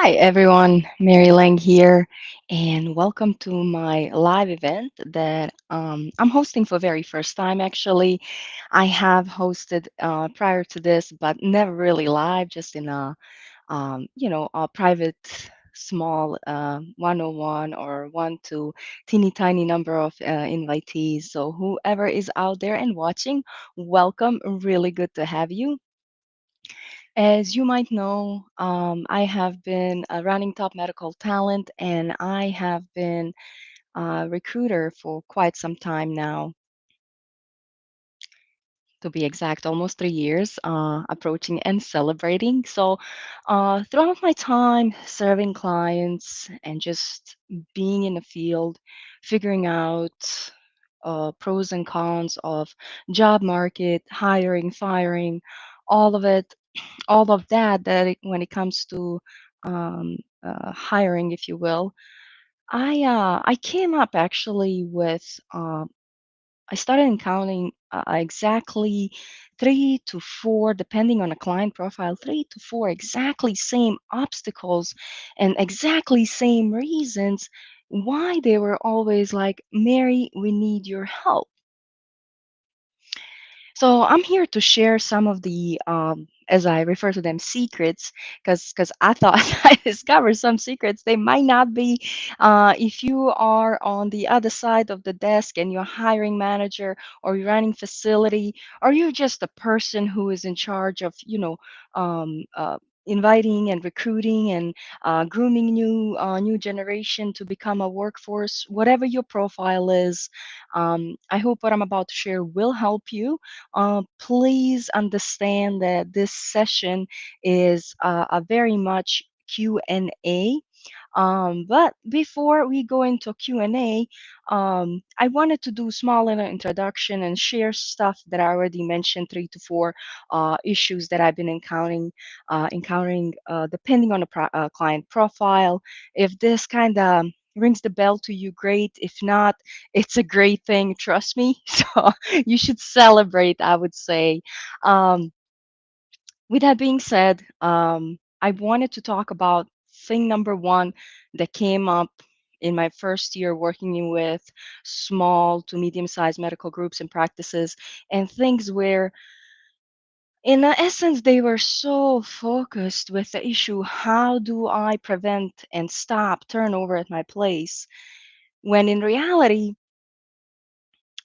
Hi everyone, Mary Lang here, and welcome to my live event that I'm hosting for very first time. Actually, I have hosted prior to this, but never really live, just in a private, small 101 or one to teeny tiny number of invitees. So whoever is out there and watching, welcome. Really good to have you. As you might know, I have been running Top Medical Talent, and I have been a recruiter for quite some time now, to be exact, almost 3 years, approaching and celebrating. So, throughout my time serving clients and just being in the field, figuring out pros and cons of job market, hiring, firing, all of it, all of that when it comes to hiring, if you will. I came up actually with I started encountering exactly 3 to 4, depending on a client profile, 3 to 4 exactly same obstacles and exactly same reasons why they were always like, Mary, we need your help. So I'm here to share some of the, as I refer to them, secrets, because I thought I discovered some secrets. They might not be, if you are on the other side of the desk and you're hiring manager or you're running facility, or you're just a person who is in charge of, inviting and recruiting and grooming new generation to become a workforce. Whatever your profile is, I hope what I'm about to share will help you. Please understand that this session is a very much Q&A. But before we go into Q&A, I wanted to do small little introduction and share stuff that I already mentioned, 3 to 4 issues that I've been encountering depending on the client profile. If this kind of rings the bell to you, great. If not, it's a great thing, trust me. So you should celebrate, I would say. Um, with that being said, I wanted to talk about thing number one that came up in my first year working with small to medium-sized medical groups and practices, and things where, in essence, they were so focused with the issue, how do I prevent and stop turnover at my place? When in reality,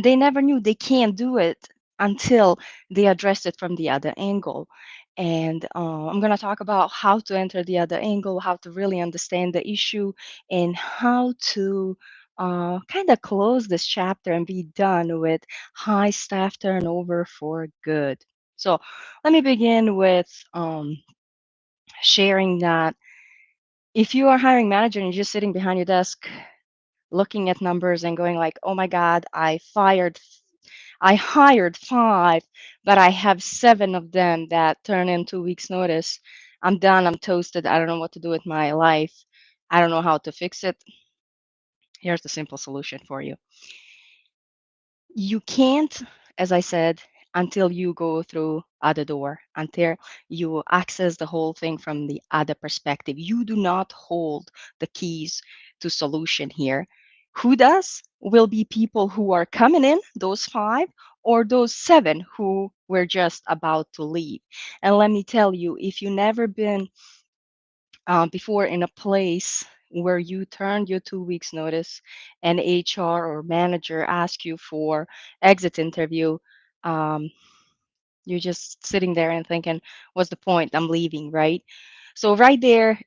they never knew they can't do it until they address it from the other angle. And I'm going to talk about how to enter the other angle, how to really understand the issue, and how to kind of close this chapter and be done with high staff turnover for good. So let me begin with sharing that if you are hiring manager and you're just sitting behind your desk looking at numbers and going like, oh my God, I hired 5, but I have 7 of them that turn in 2 weeks notice. I'm done. I'm toasted. I don't know what to do with my life. I don't know how to fix it. Here's the simple solution for you. You can't, as I said, until you go through other door, until you access the whole thing from the other perspective. You do not hold the keys to solution here. Who does? Will be people who are coming in, those 5, or those 7 who were just about to leave. And let me tell you, if you never been before in a place where you turned your 2 weeks notice and HR or manager ask you for exit interview, um, you're just sitting there and thinking, what's the point? I'm leaving, right? So right there,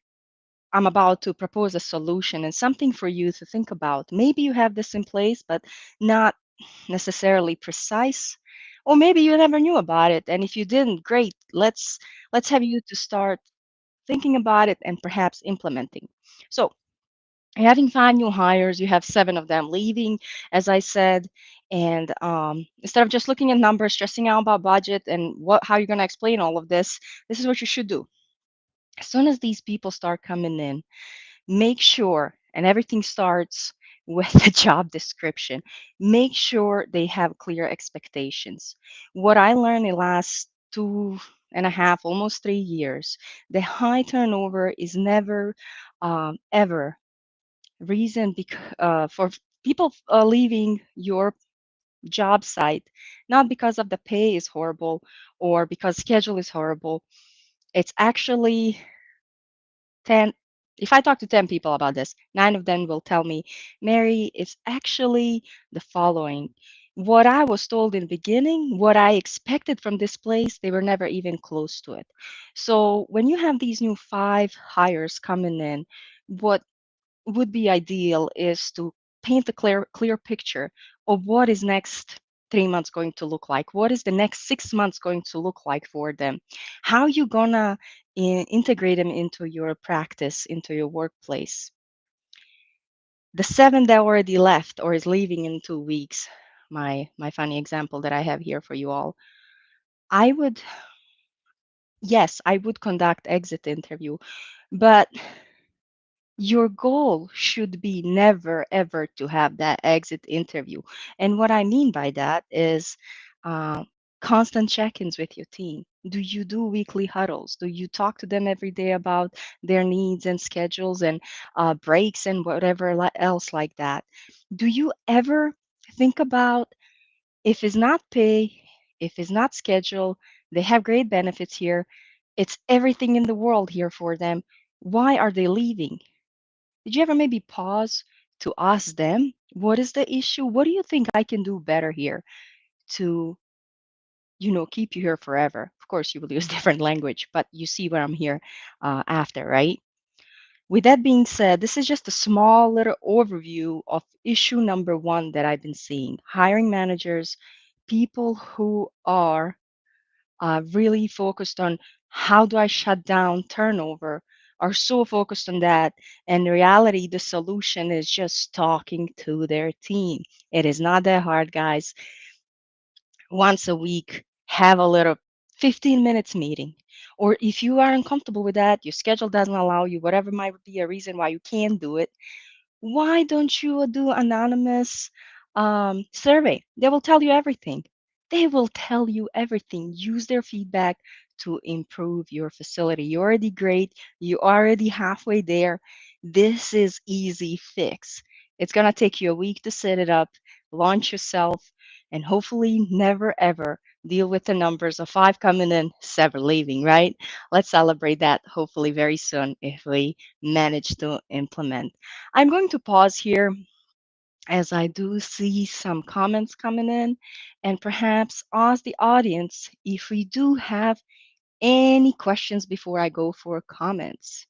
I'm about to propose a solution and something for you to think about. Maybe you have this in place, but not necessarily precise. Or maybe you never knew about it. And if you didn't, great. Let's have you to start thinking about it and perhaps implementing. So you're having 5 new hires, you have 7 of them leaving, as I said, and instead of just looking at numbers, stressing out about budget and how you're going to explain all of this is what you should do. As soon as these people start coming in, make sure, and everything starts with the job description, make sure they have clear expectations. What I learned in the last and a half, almost 3 years, the high turnover is never ever reason for people leaving your job site, not because of the pay is horrible or because schedule is horrible. It's actually 10, if I talk to 10 people about this, 9 of them will tell me, Mary, it's actually the following. What I was told in the beginning, what I expected from this place, they were never even close to it. So when you have these new 5 hires coming in, what would be ideal is to paint a clear picture of what is next 3 months going to look like. What is the next 6 months going to look like for them? How you gonna integrate them into your practice, into your workplace? The 7 that already left or is leaving in 2 weeks, my funny example that I have here for you all. I would, yes, I would conduct exit interview, but your goal should be never ever to have that exit interview. And what I mean by that is uh, constant check-ins with your team. Do you do weekly huddles? Do you talk to them every day about their needs and schedules and breaks and whatever else like that? Do you ever think about, if it's not pay, if it's not schedule, they have great benefits here, it's everything in the world here for them, why are they leaving? Did you ever maybe pause to ask them, what is the issue? What do you think I can do better here to, keep you here forever? Of course, you will use different language, but you see what I'm here after, right? With that being said, this is just a small little overview of issue number one that I've been seeing. Hiring managers, people who are really focused on how do I shut down turnover, are so focused on that. And in reality, the solution is just talking to their team. It is not that hard, guys. Once a week, have a little 15 minutes meeting. Or if you are uncomfortable with that, your schedule doesn't allow you, whatever might be a reason why you can't do it, why don't you do anonymous survey? They will tell you everything. They will tell you everything. Use their feedback to improve your facility. You're already great. You're already halfway there. This is easy fix. It's gonna take you a week to set it up, launch yourself, and hopefully never ever deal with the numbers of 5 coming in, 7 leaving, right? Let's celebrate that hopefully very soon if we manage to implement. I'm going to pause here as I do see some comments coming in and perhaps ask the audience if we do have any questions before I go for comments.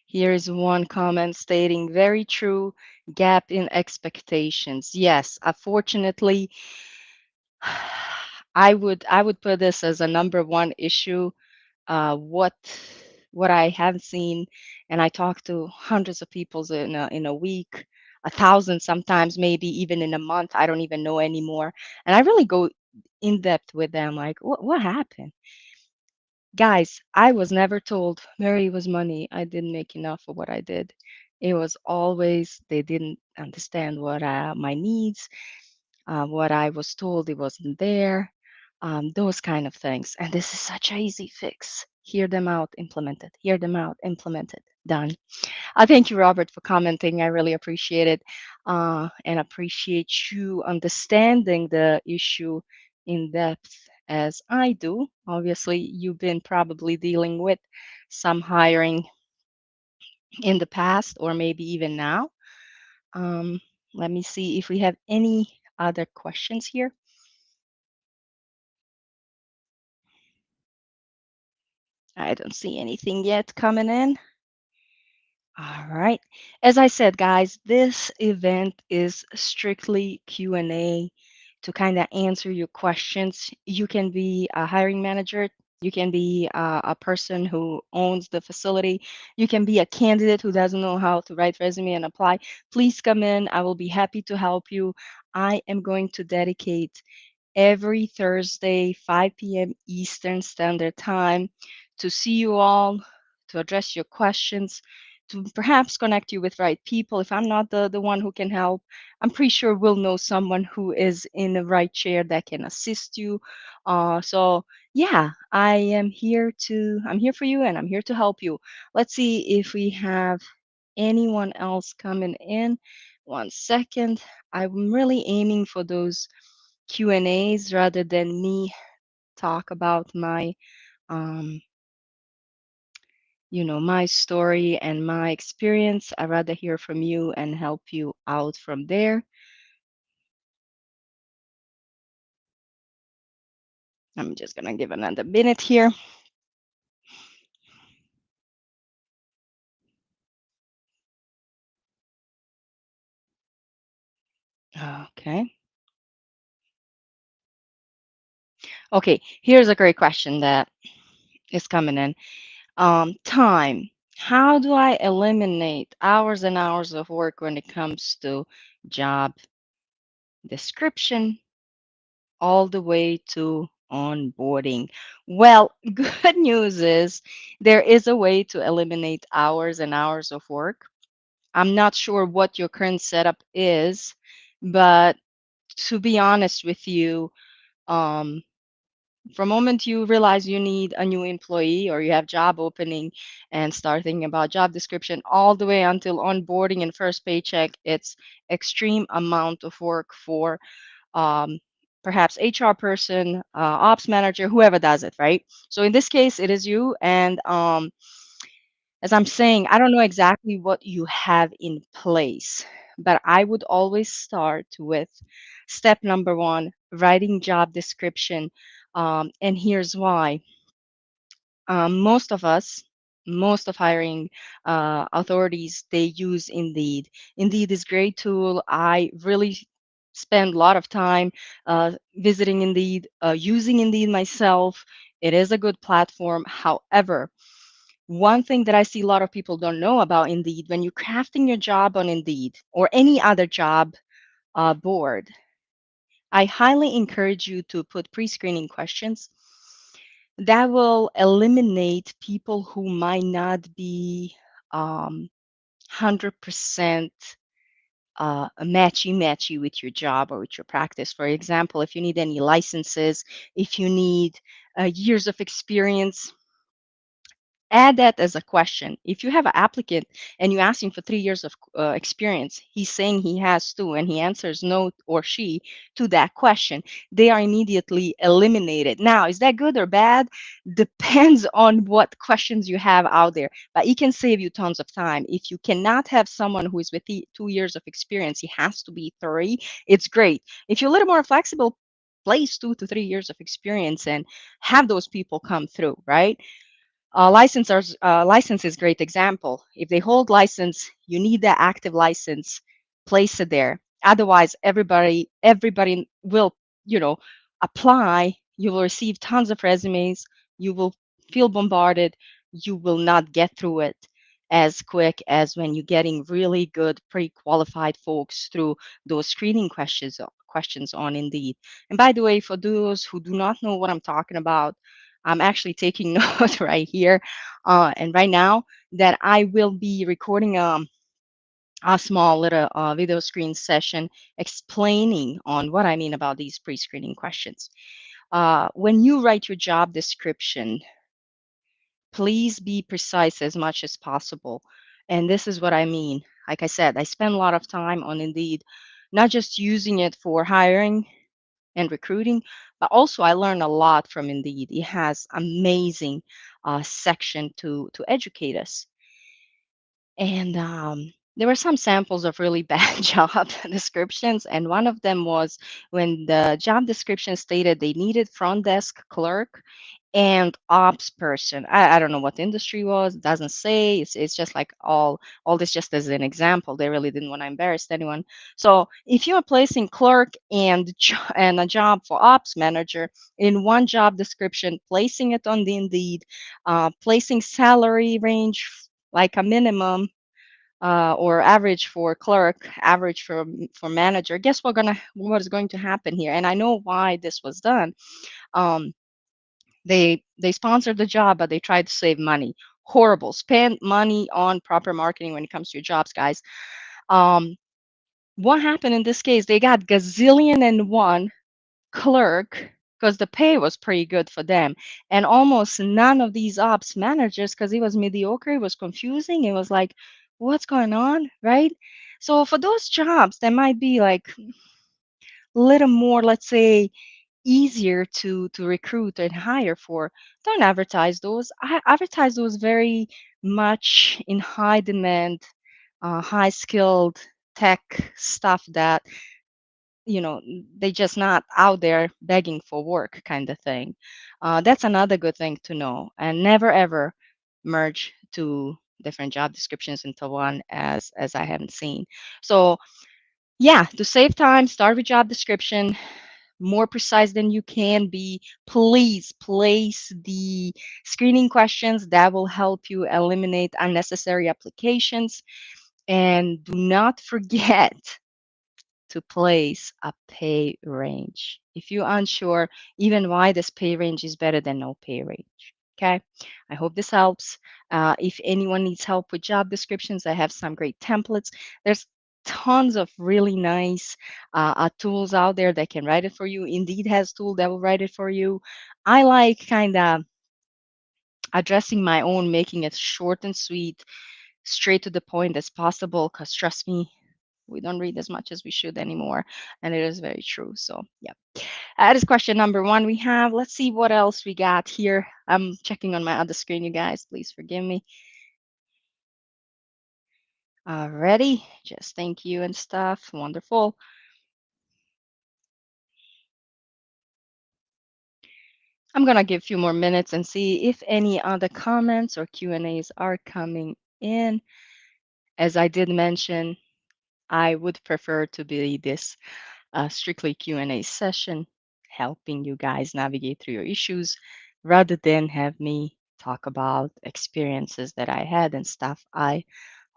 Here is one comment stating very true, gap in expectations. Yes, unfortunately, I would put this as a number one issue. What I have seen, and I talk to hundreds of people in a week, 1,000 sometimes, maybe even in a month. I don't even know anymore, and I really go in depth with them. Like, what happened, guys? I was never told Mary was money. I didn't make enough for what I did. It was always they didn't understand what my needs, what I was told it wasn't there, those kind of things. And this is such an easy fix. Hear them out, implement it. Hear them out, implement it. Done. Thank you, Robert, for commenting. I really appreciate it and appreciate you understanding the issue in depth as I do. Obviously, you've been probably dealing with some hiring in the past or maybe even now. Um, Let me see if we have any other questions here. I don't see anything yet coming in. All right. As I said, guys, this event is strictly Q&A to kind of answer your questions. You can be a hiring manager. You can be a person who owns the facility. You can be a candidate who doesn't know how to write resume and apply. Please come in. I will be happy to help you. I am going to dedicate every Thursday, 5 p.m. Eastern Standard Time, to see you all, to address your questions, to perhaps connect you with right people. If I'm not the one who can help, I'm pretty sure we'll know someone who is in the right chair that can assist you. So yeah, I'm here for you and I'm here to help you. Let's see if we have anyone else coming in. One second. I'm really aiming for those Q&As rather than me talk about um, my story and my experience. I'd rather hear from you and help you out from there. I'm just gonna give another minute here. Okay. Okay, here's a great question that is coming in. Time. How do I eliminate hours and hours of work when it comes to job description all the way to onboarding? Well, good news is there is a way to eliminate hours and hours of work. I'm not sure what your current setup is, but to be honest with you, um, from moment you realize you need a new employee or you have job opening and start thinking about job description all the way until onboarding and first paycheck, it's extreme amount of work for um, perhaps HR person, ops manager, whoever does it, right? So in this case, it is you. And as I'm saying, I don't know exactly what you have in place, but I would always start with step number one, writing job description. And here's why. Most of us, most of hiring authorities, they use Indeed. Indeed is a great tool. I really spend a lot of time visiting Indeed, using Indeed myself. It is a good platform. However, one thing that I see a lot of people don't know about Indeed, when you're crafting your job on Indeed or any other job board, I highly encourage you to put pre-screening questions that will eliminate people who might not be 100% matchy with your job or with your practice. For example, if you need any licenses, if you need years of experience, add that as a question. If you have an applicant and you ask him for 3 years of experience, he's saying he has two, and he answers no or she to that question, they are immediately eliminated. Now, is that good or bad? Depends on what questions you have out there, but it can save you tons of time. If you cannot have someone who is with 2 years of experience, he has to be three. It's great. If you're a little more flexible, place 2 to 3 years of experience and have those people come through, right? License is great example. If they hold license, you need that active license, place it there. Otherwise, everybody will, you know, apply. You will receive tons of resumes. You will feel bombarded. You will not get through it as quick as when you're getting really good pre-qualified folks through those screening questions on Indeed. And by the way, for those who do not know what I'm talking about, I'm actually taking note right here and right now that I will be recording a small little video screen session explaining on what I mean about these pre-screening questions. When you write your job description, please be precise as much as possible. And this is what I mean. Like I said, I spend a lot of time on Indeed, not just using it for hiring and recruiting, but also I learned a lot from Indeed. It has amazing section to educate us. And there were some samples of really bad job descriptions, and one of them was when the job description stated they needed front desk clerk and ops person. I don't know what the industry was. It doesn't say. It's just like all this just as an example. They really didn't want to embarrass anyone. So if you are placing clerk and a job for ops manager in one job description, placing it on the Indeed, placing salary range like a minimum or average for clerk, average for manager. Guess what is going to happen here? And I know why this was done. Um, they sponsored the job, but they tried to save money. horrible. Spend money on proper marketing when it comes to your jobs, guys. Um, what happened in this case? They got gazillion and one clerk because the pay was pretty good for them, and almost none of these ops managers because it was mediocre. It was confusing. It was like, what's going on, right? So for those jobs, that might be like a little more, let's say, easier to recruit and hire for. Don't advertise those. I advertise those very much in high demand, high skilled tech stuff that they just not out there begging for work kind of thing. That's another good thing to know, and never ever merge two different job descriptions into one, as I haven't seen. So yeah, to save time, start with job description, more precise than you can be. Please place the screening questions that will help you eliminate unnecessary applications. And do not forget to place a pay range. If you're unsure even why this pay range is better than no pay range. Okay, I hope this helps. If anyone needs help with job descriptions, I have some great templates. There's tons of really nice tools out there that can write it for you. Indeed has tool that will write it for you. I like kind of addressing my own, making it short and sweet, straight to the point as possible. Because trust me, we don't read as much as we should anymore, and it is very true. So yeah, that is question number one we have. Let's see what else we got here. I'm checking on my other screen, you guys, please forgive me. Already, just thank you and stuff. Wonderful. I'm gonna give a few more minutes and see if any other comments or Q&As are coming in. As I did mention, I would prefer to be this strictly Q&A session, helping you guys navigate through your issues rather than have me talk about experiences that I had and stuff I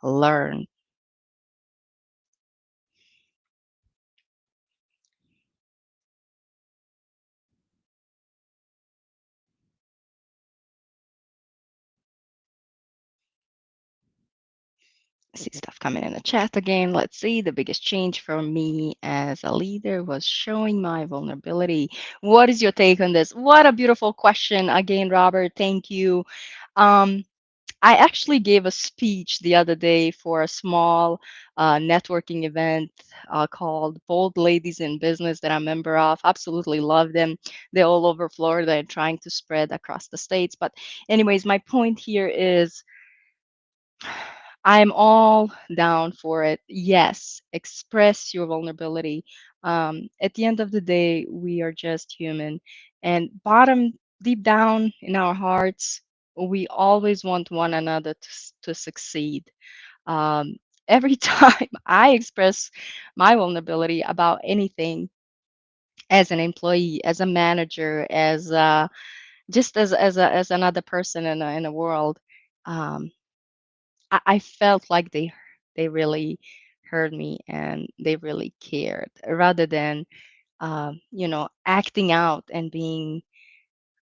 learned. See stuff coming in the chat again. Let's see. The biggest change for me as a leader was showing my vulnerability. What is your take on this? What a beautiful question. Again, Robert, thank you. Um, I actually gave a speech the other day for a small networking event called Bold Ladies in Business that I'm a member of. Absolutely love them. They're all over Florida and trying to spread across the states. But, anyways, my point here is I'm all down for it. Yes, express your vulnerability. At the end of the day, we are just human. And bottom, deep down in our hearts, we always want one another to succeed. Um, every time I express my vulnerability about anything as an employee, as a manager, as just as another person in a world, um, I felt like they really heard me and they really cared rather than acting out and being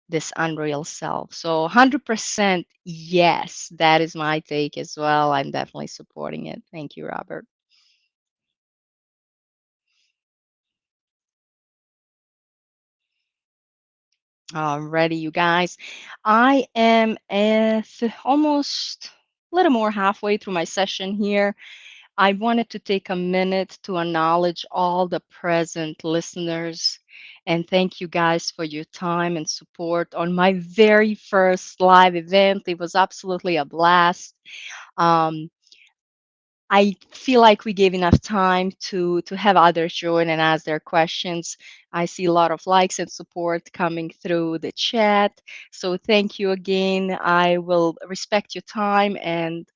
this unreal self. So 100% yes, that is my take as well. I'm definitely supporting it. Thank you, Robert. Alrighty, you guys. I am at almost a little more halfway through my session here. I wanted to take a minute to acknowledge all the present listeners and thank you guys for your time and support on my very first live event. It was absolutely a blast. Um, I feel like we gave enough time to have others join and ask their questions. I see a lot of likes and support coming through the chat. So thank you again. I will respect your time, and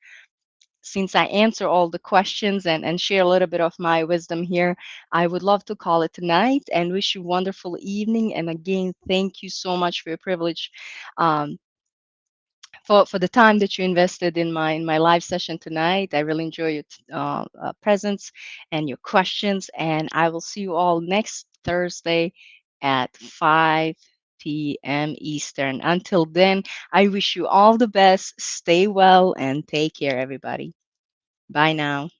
since I answer all the questions and share a little bit of my wisdom here, I would love to call it tonight and wish you a wonderful evening. And again, thank you so much for your privilege, um, for the time that you invested in my live session tonight. I really enjoy your presence and your questions. And I will see you all next Thursday at 5 p.m. Eastern. Until then, I wish you all the best. Stay well and take care, everybody. Bye now.